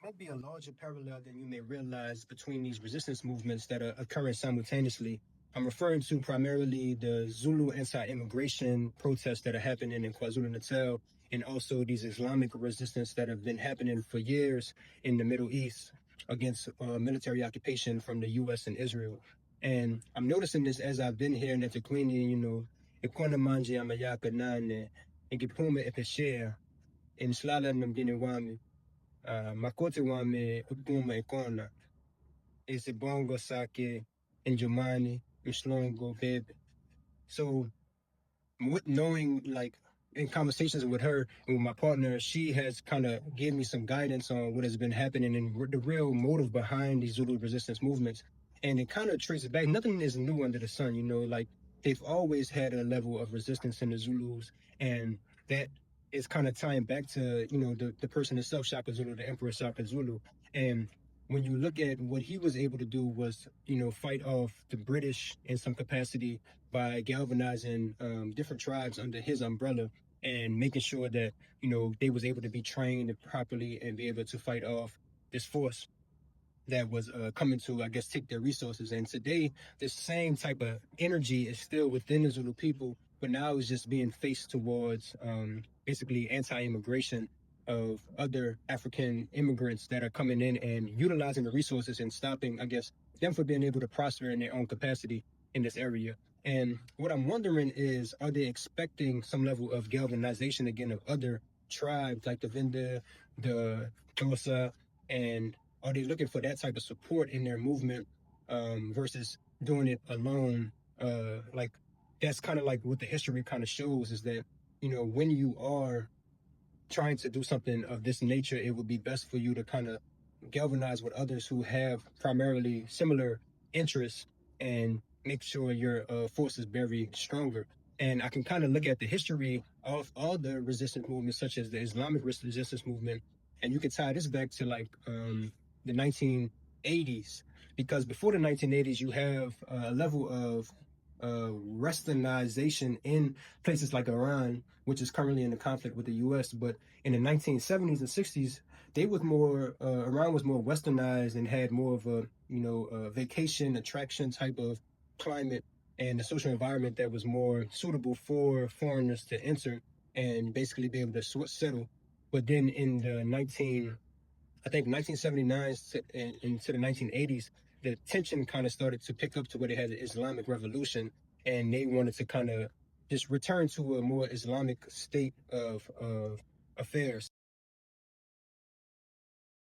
might be a larger parallel than you may realize between these resistance movements that are occurring simultaneously. I'm referring to primarily the Zulu anti-immigration protests that are happening in KwaZulu-Natal, and also these Islamic resistance that have been happening for years in the Middle East against military occupation from the U.S. and Israel. And I'm noticing this as I've been here in Etiquini, ikona manje amayaka nane, ingipuma epeshea, in slala namdini wami, makote wame upuma ikona, isibongo sake, injumani, mshlongo baby. So with knowing, like, in conversations with her and with my partner, she has kind of gave me some guidance on what has been happening and the real motive behind these Zulu resistance movements. And it kind of traces back. Nothing is new under the sun, like they've always had a level of resistance in the Zulus. And that is kind of tying back to, the person himself, Shaka Zulu, the Emperor Shaka Zulu. And when you look at what he was able to do was, fight off the British in some capacity by galvanizing different tribes under his umbrella and making sure that, they was able to be trained properly and be able to fight off this force that was coming to, I guess, take their resources. And today, this same type of energy is still within the Zulu people, but now it's just being faced towards basically anti-immigration of other African immigrants that are coming in and utilizing the resources and stopping, I guess, them from being able to prosper in their own capacity in this area. And what I'm wondering is, are they expecting some level of galvanization again of other tribes like the Venda, the Tosa, and are they looking for that type of support in their movement versus doing it alone? Like that's kind of like what the history kind of shows is that, when you are trying to do something of this nature, it would be best for you to kind of galvanize with others who have primarily similar interests and make sure your force is very stronger. And I can kind of look at the history of all the resistance movements, such as the Islamic resistance movement, and you can tie this back to like the 1980s, because before the 1980s, you have a level of westernization in places like Iran, which is currently in a conflict with the U.S. But in the 1970s and 60s, they was more Iran was more westernized and had more of a vacation attraction type of climate and a social environment that was more suitable for foreigners to enter and basically be able to settle. But then in the 1979 into the 1980s, the tension kind of started to pick up to where they had the Islamic Revolution, and they wanted to kind of just return to a more Islamic state of affairs.